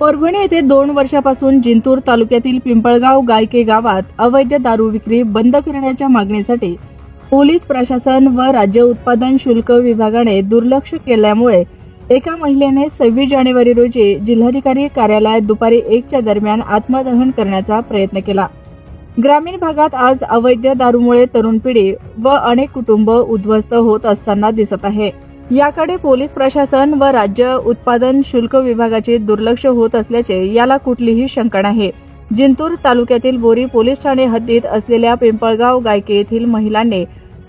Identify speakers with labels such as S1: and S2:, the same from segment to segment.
S1: परभणी येथे 2 वर्षापासून जिंतूर तालुक्यातील पिंपळगाव गायके गावात अवैध दारू विक्री बंद करण्याच्या मागणीसाठी पोलीस प्रशासन व राज्य उत्पादन शुल्क विभागाने दुर्लक्ष केल्यामुळे एका महिलेने 26 जानेवारी रोजी जिल्हाधिकारी कार्यालयात दुपारी 1च्या दरम्यान आत्मदहन करण्याचा प्रयत्न केला। ग्रामीण भागात आज अवैध दारूमुळे तरुण पिढी व अनेक कुटुंब उद्ध्वस्त होत असताना दिसत आहे। याकडे पोलीस प्रशासन व राज्य उत्पादन शुल्क विभागाचे दुर्लक्ष होत असल्याचे याला कुठलीही शंका नाही। जिंतूर तालुक्यातील बोरी पोलीस ठाणे हद्दीत असलेल्या पिंपळगाव गायके येथील महिलांनी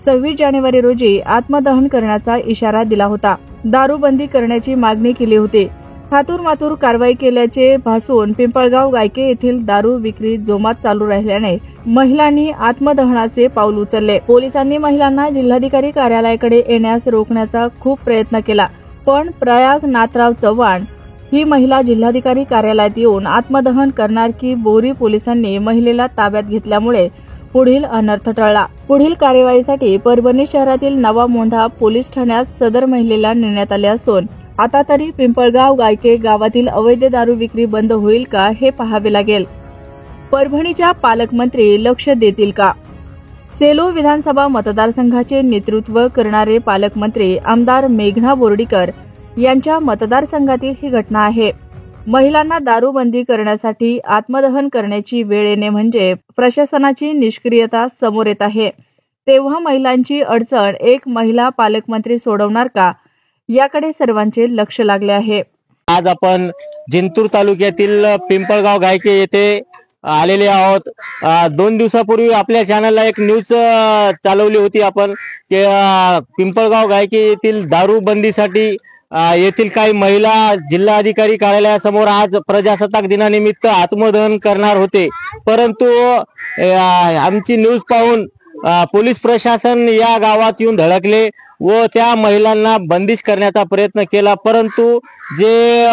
S1: 26 जानेवारी रोजी आत्मदहन करण्याचा इशारा दिला होता। दारूबंदी करण्याची मागणी केली होती। हातूरमातूर कारवाई केल्याचे भासून पिंपळगाव गायके येथील दारू विक्री जोमात चालू राहिल्याने महिलांनी आत्मदहनाचे पाऊल उचलले। पोलिसांनी महिलांना जिल्हाधिकारी कार्यालयाकडे येण्यास रोखण्याचा खूप प्रयत्न केला, पण प्रयाग नाथराव चव्हाण ही महिला जिल्हाधिकारी कार्यालयात येऊन आत्मदहन करणार की बोरी पोलिसांनी महिलेला ताब्यात घेतल्यामुळे पुढील अनर्थ टळला। पुढील कार्यवाहीसाठी परभणी शहरातील नवा मोंढा पोलीस ठाण्यात सदर महिलेला नेण्यात आले असून आता तरी पिंपळगाव गायके गावातील अवैध दारू विक्री बंद होईल का हे पाहावे लागेल। परभणीच्या पालकमंत्री लक्ष देतील का? सेलू विधानसभा मतदारसंघाचे नेतृत्व करणारे पालकमंत्री आमदार मेघना बोर्डीकर यांच्या मतदारसंघातील ही घटना आहे। महिलांना दारूबंदी करण्यासाठी आत्मदहन करण्याची वेळ येणे म्हणजे प्रशासनाची निष्क्रियता समोर येत आहे। तेव्हा महिलांची अडचण एक महिला पालकमंत्री सोडवणार का, याकडे सर्वांचे लक्ष लागले आहे।
S2: आज आपण जिंतूर तालुक्यातील पिंपळगाव गायके येथे आलेले आहोत। 2 दिवसापूर्वी आपल्या चॅनलला एक न्यूज चालवली होती आपण की पिंपळगाव गायके येथील दारूबंदीसाठी येथील काही महिला जिल्हाधिकारी कार्यालयासमोर आज प्रजासत्ताक दिनानिमित्त आत्मदहन करणार होते, परंतु आमची न्यूज पाहून पोलीस प्रशासन या गावात येऊन धडकले व त्या महिलांना बंदिश करण्याचा प्रयत्न केला। परंतु जे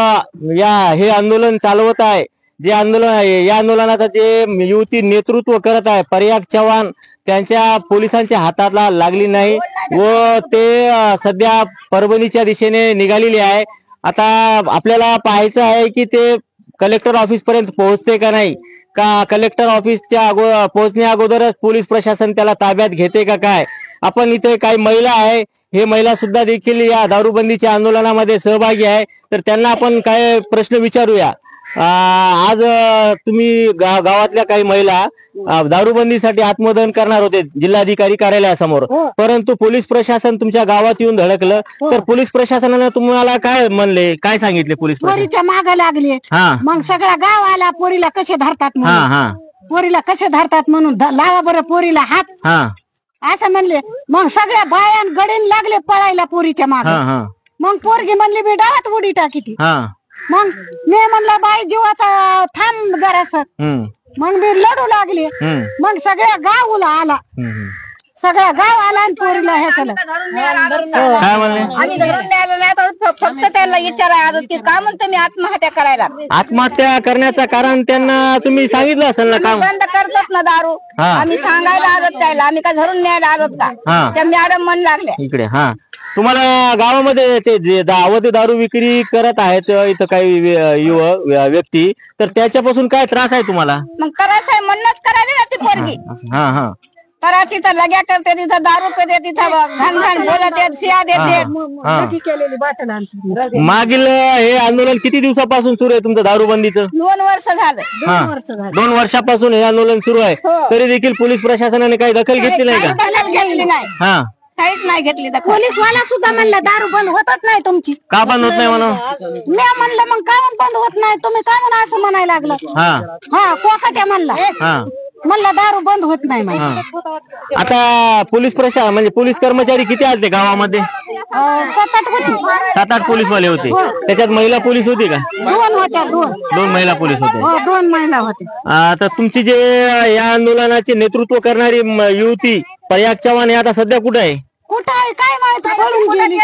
S2: हे आंदोलन चालवत आहे, जे आंदोलन आहे, या आंदोलनाचं जे युवती नेतृत्व करत आहे प्रयाग चव्हाण, त्यांच्या पोलिसांच्या हाताला लागली नाही व ते सध्या परभणीच्या दिशेने निघालेली आहे। आता आपल्याला पाहायचं आहे की ते कलेक्टर ऑफिस पर्यंत पोहोचते का नाही, का कलेक्टर ऑफिसच्या पोहोचण्या अगोदरच पोलीस प्रशासन त्याला ताब्यात घेते का काय। आपण इथे काही महिला आहे, हे महिला सुद्धा देखील या दारूबंदीच्या आंदोलनामध्ये सहभागी आहे, तर त्यांना आपण काय प्रश्न विचारूया। आज तुम्ही गावातल्या काही महिला दारूबंदीसाठी आत्मदहन करणार होते जिल्हाधिकारी कार्यालयासमोर, परंतु पोलीस प्रशासन तुमच्या गावात येऊन धडकलं, तर पोलीस प्रशासनाने तुम्हाला काय म्हणले, काय सांगितले?
S3: पोरीच्या मागे लागले, मग सगळा गाव आला पोरीला कसे धरतात, पोरीला कसे धरतात म्हणून लावा बरं पोरीला हात, असं म्हणले। मग सगळ्या बायान गडीन लागले पळायला पोरीच्या मागे। मग पोरगी म्हणली मी डावात उडी टाकी। मग मी म्हणला बाई जीवाचा थांब जरासं, मग मी लढू लागले। मग सगळ्या गाव आला, सगळा गाव आला आणि पोरीला हे केलं।
S4: आम्ही धरून न्यायला नाही, तर फक्त त्याला विचारायला की का म्हणतो मी आत्महत्या करायला।
S2: आत्महत्या करण्याचं कारण त्यांना तुम्ही सांगितलं असेल ना, काम
S4: बंद करतोच ना दारू, आम्ही सांगायला आलोत त्याला, आम्ही का धरून न्यायला आलोत का, त्या मॅडम म्हण लागले
S2: इकडे। तुम्हाला गावामध्ये ते अवैध दारू विक्री करत आहेत इथं काही व्यक्ती, तर त्याच्यापासून काय त्रास आहे तुम्हाला?
S4: मग त्रास आहे म्हणूनच करायला ना ती पोरगी कराची, तर लग्या करते तिथं, दारू पेते तिथं, घाण घाण बोलत शिया देते।
S2: मागील हे आंदोलन किती दिवसापासून सुरू आहे तुमचं दारूबंदीचं?
S4: 2 वर्ष झालं।
S2: 2 वर्षापासून हे आंदोलन सुरू आहे, तरी देखील पोलीस प्रशासनाने काही दखल घेतली नाही का?
S4: घेतली नाही, काहीच नाही घेतली दखल।
S3: पोलीसवाला सुद्धा म्हणला दारू बंद होतच नाही तुमची,
S2: का बंद होत नाही म्हणून?
S3: मी म्हणलं मग का बंद होत नाही तुम्ही, काय म्हणून असं म्हणायला लागलं? कोकाट्या म्हणला म्हणला दारू बंद होत नाही म्हणजे।
S2: आता पोलीस प्रशासन म्हणजे पोलीस कर्मचारी किती आले गावामध्ये?
S3: 7-8 होते,
S2: 7-8 पोलीसवाले होते, त्याच्यात महिला पोलीस होती का?
S3: 2 होत्या,
S2: 2 महिला पोलीस होते।
S3: 2 महिला होते।
S2: तर तुमची जे या आंदोलनाचे नेतृत्व करणारी युवती प्रयाग चव्हाण आता सध्या कुठे आहे?
S3: कुठं आहे काय माहिती, पळून गेली,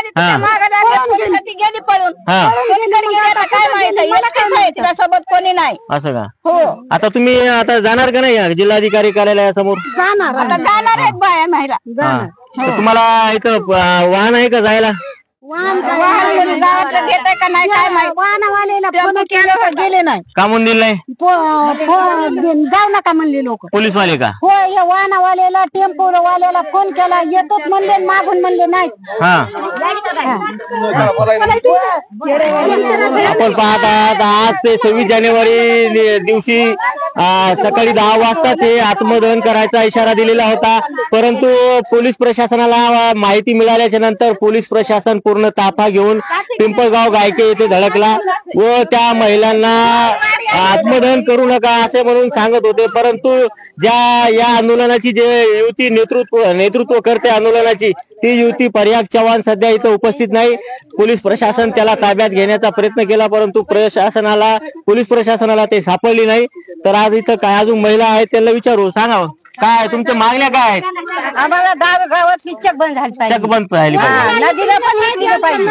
S4: गेली पळून, काय माहिती तिच्यासोबत कोणी नाही,
S2: असं का? हो। आता तुम्ही आता जाणार का नाही जिल्हाधिकारी कार्यालयासमोर?
S3: जाणार,
S4: आता जाणार आहेत बाया महिला।
S2: तुम्हाला इथं वाहन आहे का जायला?
S4: वाहन गावातलं देत का नाही काय माहिती.
S3: वाहनवालेला फोन केला तर गेले नाही.
S2: का म्हणून दिलं नाही?
S3: जाऊ नका म्हणले लोक.
S2: पोलीसवाले का?
S3: हो, या वाहनवाल्याला टेम्पोवाल्याला फोन केला, येतोच म्हणले, मागून म्हणले नाही.
S2: आपण पाहत आहात आज ते 26 जानेवारी दिवशी सकाळी 10 वाजता ते आत्मदहन करायचा इशारा दिलेला होता, परंतु पोलीस प्रशासनाला माहिती मिळाल्याच्या नंतर पोलीस प्रशासन पूर्ण ताफा घेऊन पिंपळगाव गायके येथे धडकला व त्या महिलांना आत्मदहन करू नका असे म्हणून सांगत होते. परंतु या आंदोलनाची जे युती नेतृत्व करते आंदोलनाची, ती युती प्रयाग चव्हाण सध्या इथं उपस्थित नाही. पोलीस प्रशासन त्याला ताब्यात घेण्याचा प्रयत्न केला, परंतु पोलीस प्रशासनाला ते सापडली नाही. तर आज इथं काय अजून महिला आहेत त्यांना विचारू, सांगा काय तुमच्या मागण्या काय आहेत?
S4: आम्हाला गावातली चक बंद झाली पाहिजे.
S2: चक बंद झाली पाहिजे.
S4: नदीला पण विकलं पाहिजे.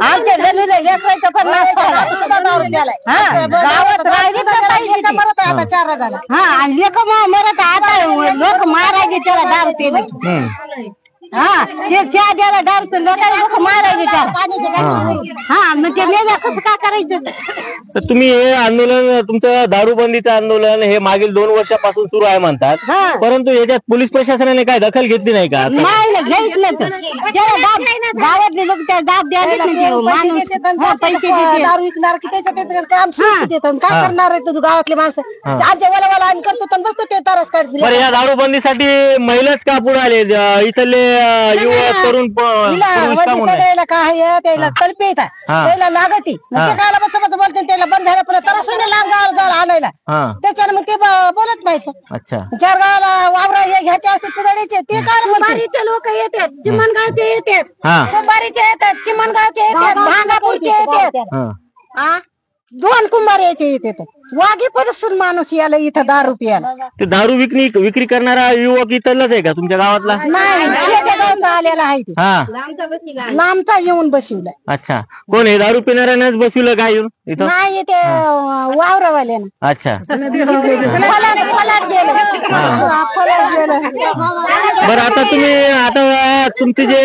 S4: आमच्या गल्लीला एकवायचं पण गावात राहिली तर पाहिजे ती. आणि लेक मरत आता लोक मारायचे त्याला दारू पिले. ते चहा द्यायला दारू लोक मारायचे त्याला. मग ते मेल्या कसं काय करायचं?
S2: तर तुम्ही हे आंदोलन, तुमचं दारूबंदीचं आंदोलन हे मागील 2 वर्षापासून सुरू आहे म्हणतात, परंतु याच्यात पोलीस प्रशासनाने काय दखल घेतली नाही का?
S3: नाही घेत नाही. गावातले लोक त्या दाब द्यायला पैसे
S4: दारू विकणार की त्याच्यात काम काय करणार आहे तू? गावातले माणसं मला आम्ही करतो बसतो ते तरस काढतो.
S2: बरं, या दारूबंदीसाठी महिलाच का पुढे आले? इथले युवक तरुण
S4: सगळ्याला काय त्याला कल्पे येतात, त्याला लागती कायला बस बोलते, त्याला बंद झालं पण तरस लांब गावाला जायला आणायला. त्याच्यानं मग ते बोलत नाहीत.
S2: अच्छा,
S4: 4 गावाला वावरा हे घ्यायचे असते पिदाडीचे ते काय
S3: कुंभारीचे लोक येतात, चिमणगावचे येतात,
S4: कुंभारीचे येतात, चिमणगावचे येतात, भांगापूरचे येतात.
S3: 2 कुंभार यायचे येतात. वाघी परिसून माणूस याला इथं दारू प्यायला.
S2: ते दारू विक्री करणारा युवक इथलाच आहे का तुमच्या गावातला?
S3: नाही, गावचा आलेला आहे ते. लांबचा येऊन बसवलाय.
S2: अच्छा, कोण हे दारू पिणाऱ्यानंच बसवलं काय येऊन इथं?
S3: नाही, ते वावरवाल्यानं.
S2: अच्छा,
S3: फलाट गेलं.
S2: बरं, आता तुमचे जे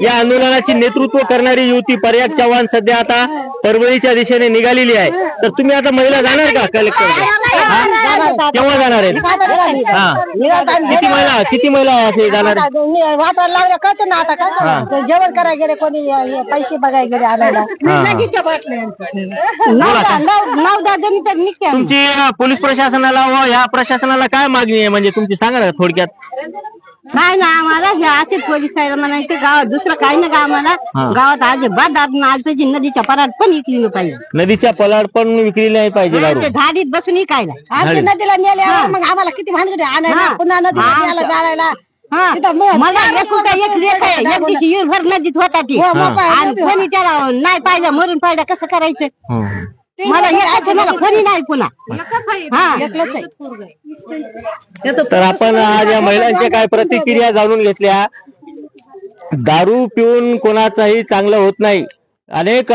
S2: या आंदोलनाची नेतृत्व करणारी युती प्रयाग चव्हाण सध्या आता परभणीच्या दिशेने निघालेली आहे, तर तुम्ही आता महिला जाणार का कलेक्टर? केव्हा जाणार आहेत? किती महिला असे जाणार?
S4: वाटायला लागल्या कळत ना आता काय जेवण करायला गेले, कोणी पैसे बघायला गेले आणायला.
S2: तुमची पोलीस प्रशासनाला व ह्या प्रशासनाला काय मागणी आहे, म्हणजे तुमची सांगा ना थोडक्यात.
S3: काय ना, आम्हाला हे असे पोलीस साहेब म्हणायचं गावात दुसरं काही नाही का आम्हाला. गावात अजिबात दारू नाही पाहिजे, नदीच्या पराड पण विकली नाही पाहिजे.
S2: नदीच्या पलाड पण विकली नाही पाहिजे दारू.
S3: झाडीत बसून विकायला.
S4: आमच्या नदीला नेल्या मग आम्हाला किती भानगड आणायला, पुन्हा नदीला जायला.
S3: मला एक लेक आहे, एक दिवशी हिरभर नदीत होता ती, आणि कोणी त्याला नाही पाहिजे, मरून पाहिजे, कसं करायचं? मला कोणी नाही पुन्हा.
S2: तर आपण आज या महिलांच्या काय प्रतिक्रिया जाणून घेतल्या. दारू पिऊन कोणाचाही चांगलं होत नाही. अनेक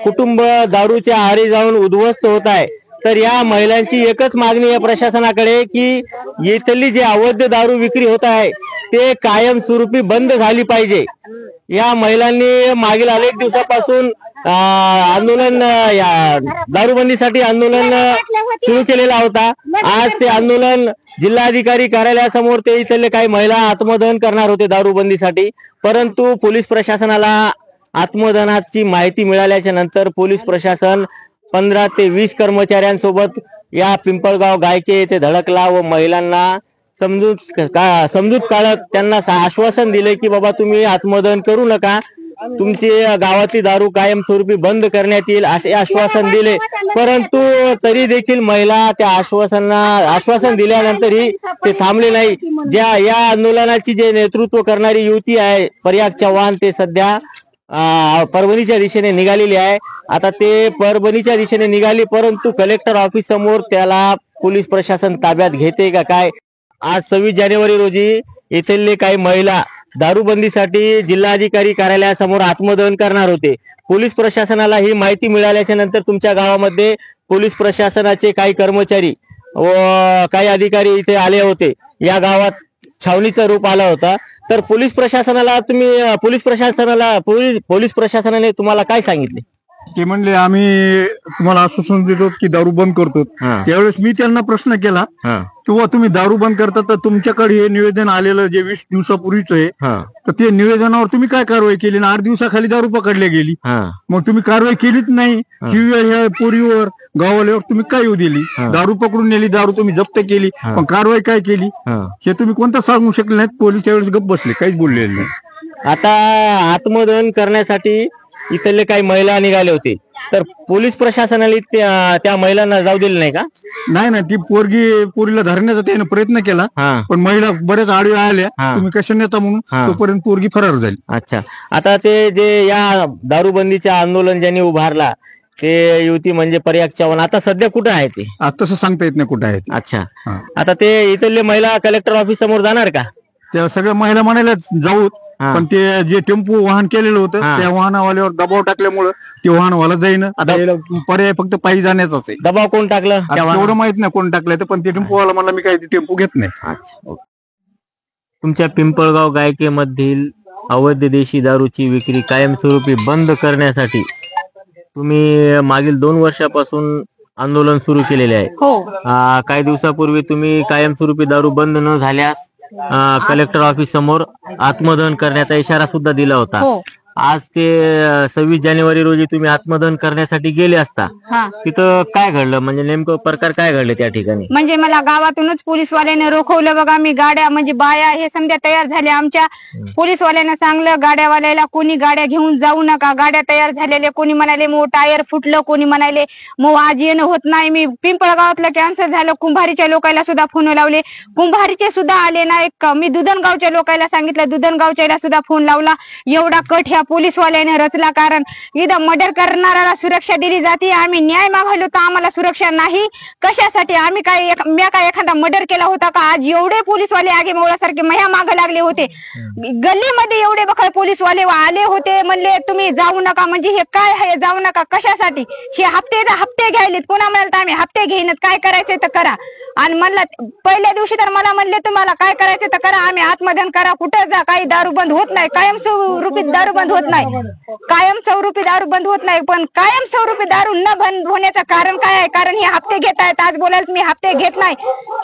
S2: कुटुंब दारूच्या आहारी जाऊन उद्ध्वस्त होत आहे. तर या महिलांची एकच मागणी आहे प्रशासनाकडे की इथली जी अवैध दारू विक्री होत आहे ते कायमस्वरूपी बंद झाली पाहिजे. या महिलांनी मागील अनेक दिवसापासून आंदोलन, दारूबंदीसाठी आंदोलन सुरू केलेला होता. आज ते आंदोलन जिल्हाधिकारी कार्यालयासमोर ते इथले काही महिला आत्मदहन करणार होते दारूबंदीसाठी, परंतु पोलीस प्रशासनाला आत्मदहनाची माहिती मिळाल्याच्या नंतर पोलीस प्रशासन 15 ते 20 कर्मचाऱ्यांसोबत या पिंपळगाव गायके येथे धडकला व महिलांना समजूत काढत त्यांना आश्वासन दिले की बाबा तुम्ही आत्मदहन करू नका, तुमची गावातली दारू कायमस्वरूपी बंद करण्यात येईल असे आश्वासन दिले. परंतु तरी देखील महिला त्या आश्वासन दिल्यानंतरही ते थांबले नाही. या आंदोलनाची जे नेतृत्व करणारी युती आहे प्रयाग चव्हाण, ते सध्या परभणीच्या दिशेने निघालेली आहे. आता ते परभणीच्या दिशेने निघाली, परंतु कलेक्टर ऑफिस समोर त्याला पोलीस प्रशासन ताब्यात घेते का काय? आज 26 जानेवारी रोजी येथील काही महिला दारूबंदीसाठी जिल्हाधिकारी कार्यालयासमोर आत्मदहन करणार होते. पोलीस प्रशासनाला ही माहिती मिळाल्याच्या नंतर तुमच्या गावामध्ये पोलीस प्रशासनाचे काही कर्मचारी व काही अधिकारी इथे आले होते. या गावात छावणीचं रूप आलं होतं. तर पोलीस प्रशासनाने तुम्हाला काय सांगितले?
S5: ते म्हणले आम्ही तुम्हाला आश्वासन देतो की दारू बंद करतो. त्यावेळेस मी त्यांना प्रश्न केला किंवा तुम्ही दारू बंद करता तर तुमच्याकडे हे निवेदन आलेलं जे 20 दिवसापूर्वीच आहे, तर ते निवेदनावर तुम्ही काय कारवाई केली ना? 8 दिवसाखाली दारू पकडली गेली. मग तुम्ही कारवाई केलीच नाही. ही वेळ ह्या पोरीवर गावाल्यावर तुम्ही काय येऊ दिली? दारू पकडून नेली, दारू तुम्ही जप्त केली, पण कारवाई काय केली हे तुम्ही कोणता सांगू शकले नाहीत. पोलीस त्यावेळेस गप्प बसले, काहीच बोललेले नाही.
S2: आता आत्मदहन करण्यासाठी इथले काही महिला निघाले होते, तर पोलीस प्रशासनाने त्या महिलांना जाऊ दिले नाही का?
S5: नाही, ती पोरीला धरण्याचा त्याने प्रयत्न केला, पण महिला बऱ्याच आडव्या आल्या, तुम्ही कशा नेता म्हणून, तोपर्यंत पोरगी फरार झाली.
S2: अच्छा, आता ते जे या दारूबंदीचे आंदोलन ज्यांनी उभारला ते युवती म्हणजे पर्याग चव्हाण, आता सध्या कुठे आहे ते?
S5: आता तसं सांगता येत नाही कुठे आहे.
S2: अच्छा, आता ते इथले महिला कलेक्टर ऑफिस समोर जाणार का?
S5: त्या सगळ्या महिला म्हणायला जाऊ, पण ते जे टेम्पो वाहन केलेलं होतं त्या वाहनावाल्यावर दबाव टाकल्यामुळे ते वाहनवाला जाईन. आता पर्याय फक्त पायी जाण्याचाच आहे.
S2: दबाव कोण टाकलं
S5: एवढं माहित नाही कोण टाकलं, पण ते टेम्पोवाला म्हणला मी काही टेम्पो घेत नाही.
S2: तुमच्या पिंपळगाव गायकेमधील अवैध देशी दारूची विक्री कायमस्वरूपी बंद करण्यासाठी तुम्ही मागील 2 वर्षापासून आंदोलन सुरू केलेले आहे. काही दिवसापूर्वी तुम्ही कायमस्वरूपी दारू बंद न झाल्यास कलेक्टर ऑफिस समोर आत्मदहन करण्याचा इशारा सुद्धा दिला होता. आज ते 26 जानेवारी रोजी तुम्ही आत्मदहन करण्यासाठी गेले असता, तिथं काय घडलं? म्हणजे नेमकं प्रकार काय घडले त्या ठिकाणी?
S3: म्हणजे मला गावातूनच पोलीसवाल्याने रोखवलं बघा. मी गाड्या म्हणजे बाया हे समजा तयार झाल्या. आमच्या पोलीसवाल्याने सांगलं गाड्यावाल्याला कोणी गाड्या घेऊन जाऊ नका. गाड्या तयार झालेल्या, कोणी म्हणाले मग टायर फुटलं, कोणी म्हणाले मग आज येणं होत नाही. मी पिंपळगावातलं कॅन्सर झालं. कुंभारीच्या लोकांना सुद्धा फोन लावले, कुंभारीचे सुद्धा आले नाही. मी दुधनगावच्या लोकांना सांगितलं, दुधनगावच्या सुद्धा फोन लावला. एवढा कट ह्या पोलीसवाल्याने रचला, कारण इथं मर्डर करणाऱ्याला सुरक्षा दिली जाते. आम्ही न्याय मागवलो तर आम्हाला सुरक्षा नाही. कशासाठी? आम्ही काय एखादा मर्डर केला होता का? आज एवढे पोलीसवाले आगे मोळासारखे मह्या मागे लागले होते. गल्लीमध्ये एवढे बघा पोलीसवाले आले होते, म्हणले तुम्ही जाऊ नका. म्हणजे हे काय आहे जाऊ नका कशासाठी? हे हप्ते घ्यायलेत. पुन्हा म्हणाल आम्ही हप्ते घेईन, काय करायचे तर करा. आणि म्हणलं पहिल्या दिवशी तर मला म्हणले तुम्हाला काय करायचे तर करा, आम्ही आत्मदहन करा, कुठं जा, काही दारू बंद होत नाही. कायमस्वरूपी दारू बंद होत नाही. कायमस्वरूपी दारू बंद होत नाही. पण कायमस्वरूपी दारू न बंद होण्याचं कारण काय आहे? कारण हे हप्ते घेत आहेत. आज बोलायला मी हप्ते घेत नाही.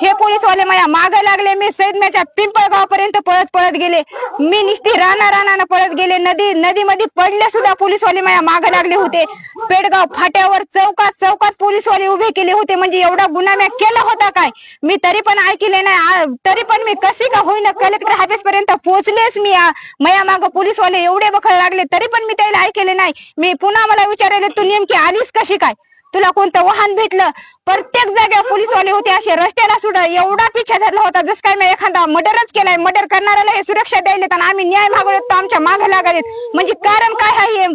S3: हे पोलीसवाले माझ्या मागे लागले. मी सैदम्याच्या पिंपळगाव पर्यंत पळत गेले. मी नुसती रानानं पळत गेले. नदीमध्ये पडले सुद्धा पोलीसवाले माझ्या मागे लागले होते. पेडगाव फाट्यावर चौकात पोलीसवाले उभे केले होते. म्हणजे एवढा गुन्हा मी केला होता काय? मी तरी पण ऐकले नाही. तरी पण मी कशी का होईना कलेक्टर ऑफिस पर्यंत पोहोचलेच. मी माझ्या मागे पोलीसवाले एवढे बखळ लागले, तरी पण मी त्याला ऐकले नाही. मी पुन्हा मला विचारले तू नेमकी आलीस कशी काय? तुला कोणतं वाहन भेटलं? प्रत्येक जागेवर पोलीसवाले होते. असे रस्त्याला सुद्धा एवढा पिछा धरला होता जस काय मी एखादा मर्डरच केलाय. मर्डर करणाऱ्याला हे सुरक्षा द्यायलेत आणि आम्ही न्याय मागवले तर आमच्या मागे लागालेत. म्हणजे कारण काय आहे?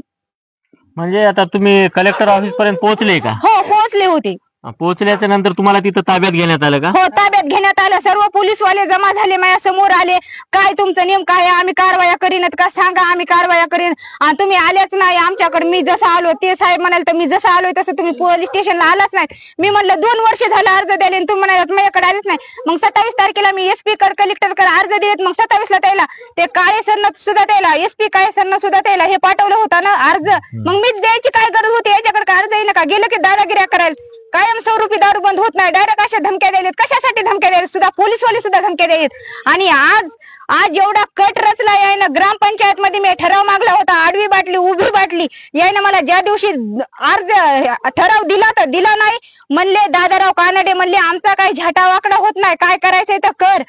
S2: म्हणजे आता तुम्ही कलेक्टर ऑफिस पर्यंत पोहोचले का?
S3: हो, पोहोचले होते.
S2: पोहोचल्याच्या नंतर तुम्हाला तिथं ताब्यात घेण्यात आलं का?
S3: हो, ताब्यात घेण्यात आलं. सर्व पोलीसवाले जमा झाले, माझ्या समोर आले. काय तुमचं नेमकं आहे? आम्ही कारवाया करीनत का सांगा, आम्ही कारवाया करीन. आणि तुम्ही आल्याच नाही आमच्याकडे. मी जसं आलो ते साहेब म्हणाले तर मी जसं आलोय तसं तुम्ही पोलीस स्टेशनला आलाच नाही. मी म्हणलं 2 वर्ष झालं अर्ज द्यायला, तुम्ही म्हणालात माझ्याकडे आलेच नाही. मग 27 तारखेला मी SP कलेक्टर अर्ज देत, मग 27ला त्याला ते काळे सरनं सुद्धा त्याला SP काळे सरनं सुद्धा त्याला हे पाठवलं होतं ना अर्ज. मग मी द्यायची काय गरज होती? याच्याकडे काय अर्ज येईल का? गेलं की दादागिऱ्या करायला. कायमस्वरूपी दारू बंद होत नाही. डायरेक्ट अशा धमक्या द्यायलेत. कशासाठी धमक्या द्यायला? सुद्धा पोलीसवाले सुद्धा धमक्या द्यायलेत. आणि आज एवढा कट रचला यायनं. ग्रामपंचायत मध्ये मी ठराव मागला होता, आडवी बाटली उभी बाटली. यायनं मला ज्या दिवशी अर्ज ठराव दिला तर दिला नाही. म्हणले दादाराव कानडे म्हणले आमचा काही झाटा वाकडा होत नाही, काय करायचंय तर कर.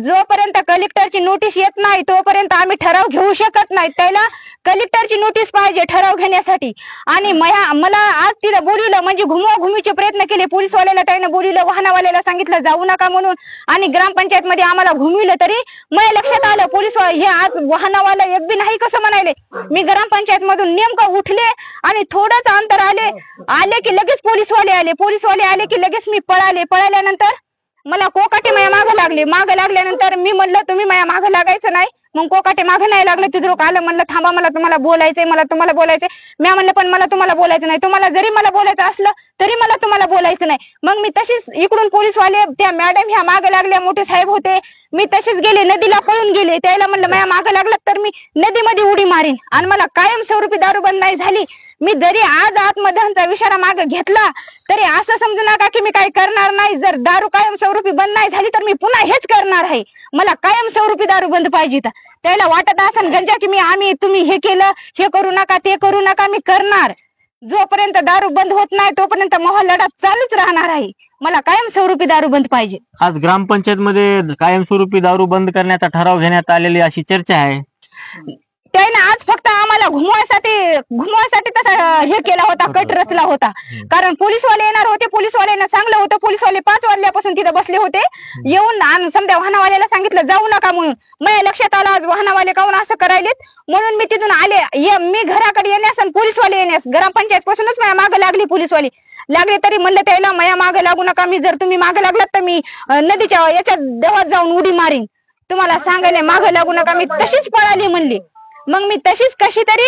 S3: जोपर्यंत कलेक्टरची नोटीस येत नाही तोपर्यंत आम्ही ठराव घेऊ शकत नाही. त्याला कलेक्टरची नोटीस पाहिजे ठराव घेण्यासाठी. आणि मला आज तिला बोलवलं, म्हणजे घुमवाघुमीचे प्रयत्न केले पोलीसवाल्याला. त्याने बोलवलं, वाहनावाल्याला सांगितलं जाऊ नका म्हणून. आणि ग्रामपंचायत मध्ये आम्हाला घुमविलं. तरी मला लक्षात आलं पोलीस हे आज वाहनावाला एक बी नाही कसं म्हणाले. मी ग्रामपंचायत मधून नेमकं उठले आणि थोडंच अंतर आले की लगेच पोलीसवाले आले की लगेच मी पळाल्यानंतर मला कोकाटे माझ्या मागे लागले. लागल्यानंतर मी म्हणलं तुम्ही माझ्या मागे लागायचं नाही,
S6: मग कोकाटे मागे नाही लागले. तिथे लोक आलं, म्हणलं थांबा मला तुम्हाला बोलायचंय, मला तुम्हाला बोलायचंय. मी म्हणलं पण मला तुम्हाला बोलायचं नाही, तुम्हाला जरी मला बोलायचं असलं तरी मला तुम्हाला बोलायचं नाही. मग मी तशीच इकडून पोलीसवाले त्या मॅडम ह्या मागे लागल्या, मोठे साहेब होते, मी तसेच गेले नदीला पळून गेले. त्याला म्हणलं माझ्या मागे लागलं तर मी नदीमध्ये उडी मारीन. आणि मला कायमस्वरूपी दारू बंद नाही झाली. मी जरी आज आत्मदहनचा इशारा मागे घेतला तरी असं समजू नका की मी काही करणार नाही. जर दारू कायमस्वरूपी बंद नाही झाली तर मी पुन्हा हेच करणार आहे. मला कायमस्वरूपी दारू बंद पाहिजे. त्याला वाटत असेल गंजा की तुम्ही हे केलं, हे करू नका, ते करू नका, मी करणार. जोपर्यंत दारू बंद होत नाही तोपर्यंत मोहल लढा चालूच राहणार आहे. मला कायमस्वरूपी दारू बंद पाहिजे.
S2: आज ग्रामपंचायत मध्ये कायमस्वरूपी दारू बंद करण्याचा ठराव घेण्यात आलेली अशी चर्चा आहे.
S6: त्याने आज फक्त आम्हाला घुमवायसाठी तसा हे केला होता, कट रचला होता. कारण पोलीसवाले येणार होते, पोलीसवाल्यांना सांगलं होतं, पोलीसवाले 5 वाजल्यापासून तिथे बसले होते. येऊन समजा वाहनवाल्याला सांगितलं जाऊ नका म्हणून. माझ्या लक्षात आलं आज वाहनवाले काऊन असं करायलेत, म्हणून मी तिथून आले. मी घराकडे येण्यास आणि पोलीसवाले येण्यास ग्रामपंचायत पासूनच माझ्या मागे लागली. पोलीसवाले लागले तरी म्हणलं त्याला माझ्या मागे लागू नका, मी जर तुम्ही मागे लागलात तर मी नदीच्या याच्यात देवात जाऊन उडी मारीन. तुम्हाला सांगायला मागे लागू नका. मी तशीच पळाली म्हणली. मग मी तशीच कशी तरी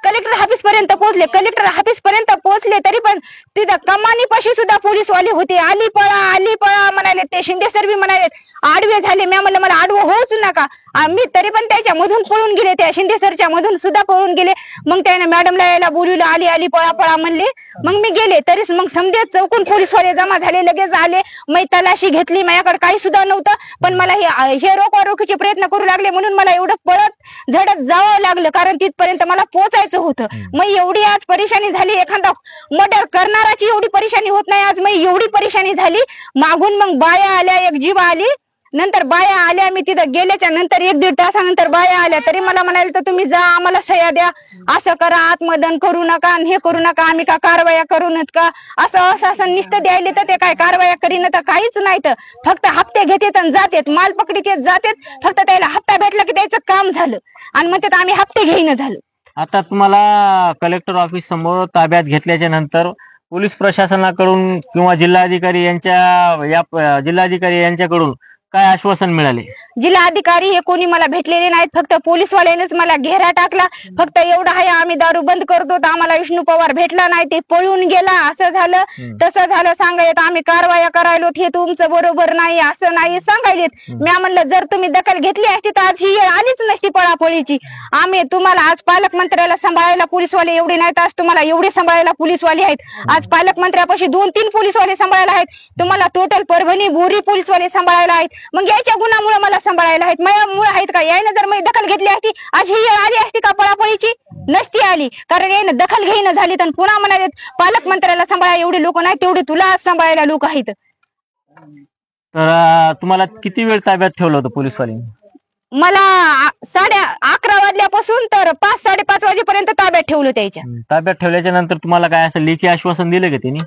S6: कलेक्टर ऑफिस पर्यंत पोहोचले. कलेक्टर ऑफिस पर्यंत पोहोचले तरी पण तिथं कमानीपाशी सुद्धा पोलीसवाले होते. आली पळा म्हणाले. ते शिंदे सर बी म्हणाले आडवे झाले. मी म्हणलं मला आडवं होऊच नका. मी तरी पण त्याच्या मधून पळून गेले, त्या शिंदे सरच्या मधून सुद्धा पळून गेले. मग त्याने मॅडमला यायला बोलवलं, आली पळा म्हणले. मग मी गेले तरीच मग समजे चौकून पोलीसवाले जमा झाले, लगेच आले. मी तलाशी घेतली, माझ्याकडे काही सुद्धा नव्हतं. पण मला हे रोखवारोखीचे प्रयत्न करू लागले म्हणून मला एवढं पळत झडत जावं लागलं, कारण तिथपर्यंत मला पोहोचायचं होतं. मग एवढी आज परेशानी झाली. एखादा मर्डर करणाराची एवढी परेशानी होत नाही. आज मग एवढी परेशानी झाली. मागून मग बाया आल्या, एक जीव आली. नंतर बाया आल्या. मी तिथं गेल्याच्या नंतर 1-1.5 तासानंतर बाया आल्या. तरी मला म्हणाले तर तुम्ही जा, आम्हाला सह्या द्या, असं करा, आत्मदहन करू नका आणि हे करू नका, आम्ही का कारवाया करू नत का, असं निष्ठा द्यायला तर ते काय कारवाया करीन तर काहीच नाही. तर फक्त हप्ते घेतात आणि जातात, माल पकडीत जातात. फक्त त्याला हप्ता भेटला की त्याचं काम झालं आणि म्हणतात आम्ही हप्ते घेईन झालं.
S2: आता तुम्हाला कलेक्टर ऑफिस समोर ताब्यात घेतल्याच्या नंतर पोलीस प्रशासनाकडून किंवा जिल्हाधिकारी यांच्याकडून काय आश्वासन मिळाले?
S6: जिल्हाधिकारी हे कोणी मला भेटलेले नाहीत. फक्त पोलीसवाल्यानेच मला घेरा टाकला. फक्त एवढं आहे, आम्ही दारू बंद करतो, आम्हाला विष्णू पवार भेटला नाही, ते पळून गेला, असं झालं तसं झालं सांगायत. आम्ही कारवाया करायलो, हे तुमचं बरोबर नाही, असं नाही सांगायलेत. मी म्हणलं जर तुम्ही दखल घेतली असती तर आज ही आलीच नसती पळापळीची. आम्ही तुम्हाला आज पालकमंत्र्याला सांभाळायला पोलीसवाले एवढे नाहीत, आज तुम्हाला एवढे सांभाळायला पोलीसवाले आहेत. आज पालकमंत्र्यापाशी 2-3 पोलीसवाले सांभाळायला आहेत. तुम्हाला टोटल परभणी बोरी पोलीसवाले सांभाळायला आहेत. मग याच्या गुन्ह्यामुळे मला सांभाळायला आहेत, माझ्यामुळे आहेत का? यायनं जर मी दखल घेतली असती आज ही आली असती का पळापळीची? नसती आली. कारण यानं दखल घेईन झाली तर पुन्हा म्हणाले पालकमंत्र्याला सांभाळायला एवढे लोक नाही, तेवढे तुला सांभाळायला लोक आहेत.
S2: तर तुम्हाला किती वेळ ताब्यात ठेवलं होतं पोलीसवाल्यांनी?
S6: मला 11:30 वाजल्यापासून तर 5-5:30 वाजेपर्यंत ताब्यात ठेवलं. त्याच्या
S2: ताब्यात ठेवल्याच्या नंतर तुम्हाला काय असं लेखी आश्वासन दिलं का त्यांनी?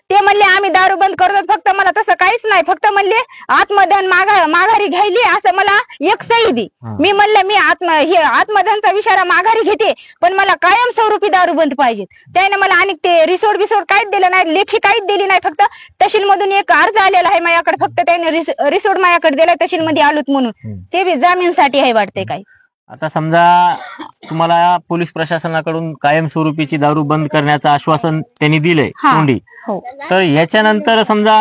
S6: ते म्हणले आम्ही दारू बंद करतो. फक्त मला तसं काहीच नाही. फक्त म्हणले आत्मदहन माघारी घ्यायली असं मला एक सही दे. मी म्हणलं मी आत्मदहनचा इशारा माघारी घेते, पण मला कायमस्वरूपी दारू बंद पाहिजे. त्याने मला आणि ते रिसोर्ट काहीच दिलं नाही, लेखी काहीच दिली नाही. फक्त तहसील मधून एक अर्ज आलेला आहे माझ्याकडे. फक्त त्याने रिसोर्ट माझ्याकडे दिलाय, तहसील मध्ये आलोत म्हणून. ते बी जामीनसाठी आहे वाटते काही.
S2: आता समजा तुम्हाला पोलीस प्रशासनाकडून कायमस्वरूपीची दारू बंद करण्याचं आश्वासन त्यांनी दिलंय तोंडी, तर याच्यानंतर समजा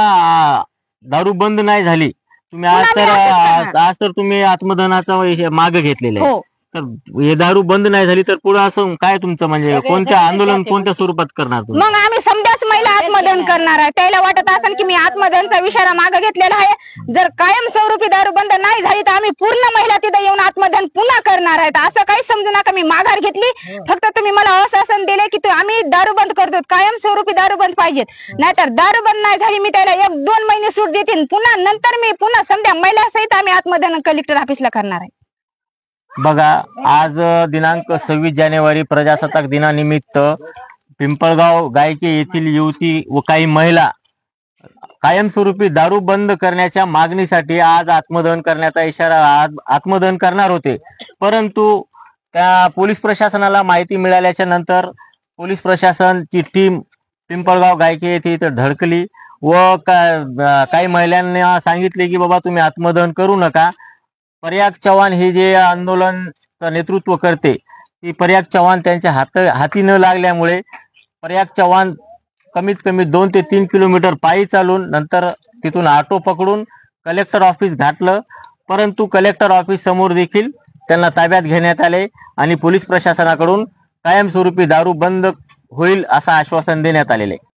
S2: दारू बंद नाही झाली, तुम्ही आज तर तुम्ही आत्मदहनाचा माग घेतलेला आहे, तर हे दारू बंद नाही झाली तर पुढे असं काय तुमचं म्हणजे कोणत्या आंदोलन कोणत्या स्वरूपात करणार?
S6: मग आम्ही समजाच महिला आत्मदहन करणार आहे. त्याला वाटत असेल की मी आत्मदहनचा इशारा मागे घेतलेला आहे. जर कायमस्वरूपी दारू बंद नाही झाली तर आम्ही पूर्ण महिला तिथे येऊन आत्मदहन पुन्हा करणार आहेत. असं काही समजू नका मी माघार घेतली. फक्त तुम्ही मला आश्वासन दिले की आम्ही दारू बंद करतो, कायमस्वरूपी दारू बंद पाहिजेत. नाहीतर दारू बंद नाही झाली मी त्याला 1-2 महिने सूट देतील. पुन्हा नंतर मी पुन्हा समजा महिला सहित आम्ही आत्मदहन कलेक्टर ऑफिसला करणार आहे.
S2: बघा, आज दिनांक 26 जानेवारी प्रजासत्ताक दिनानिमित्त पिंपळगाव गायके येथील युवती व काही महिला कायमस्वरूपी दारू बंद करण्याच्या मागणीसाठी आज आत्मदहन करण्याचा इशारा आत्मदहन करणार होते. परंतु त्या पोलीस प्रशासनाला माहिती मिळाल्याच्या नंतर पोलीस प्रशासनची टीम पिंपळगाव गायके येथे इथं धडकली व काही महिलांना सांगितले की बाबा तुम्ही आत्मदहन करू नका. प्रयाग चव्हाण हे जे आंदोलनचं नेतृत्व करते, ती प्रयाग चव्हाण त्यांच्या हाती न लागल्यामुळे प्रयाग चव्हाण कमीत कमी 2 ते 3 किलोमीटर पायी चालून नंतर तिथून ऑटो पकडून कलेक्टर ऑफिस गाठलं, परंतु कलेक्टर ऑफिस समोर देखील त्यांना ताब्यात घेण्यात आले आणि पोलीस प्रशासनाकडून कायमस्वरूपी दारू बंद होईल असं आश्वासन देण्यात आलेले.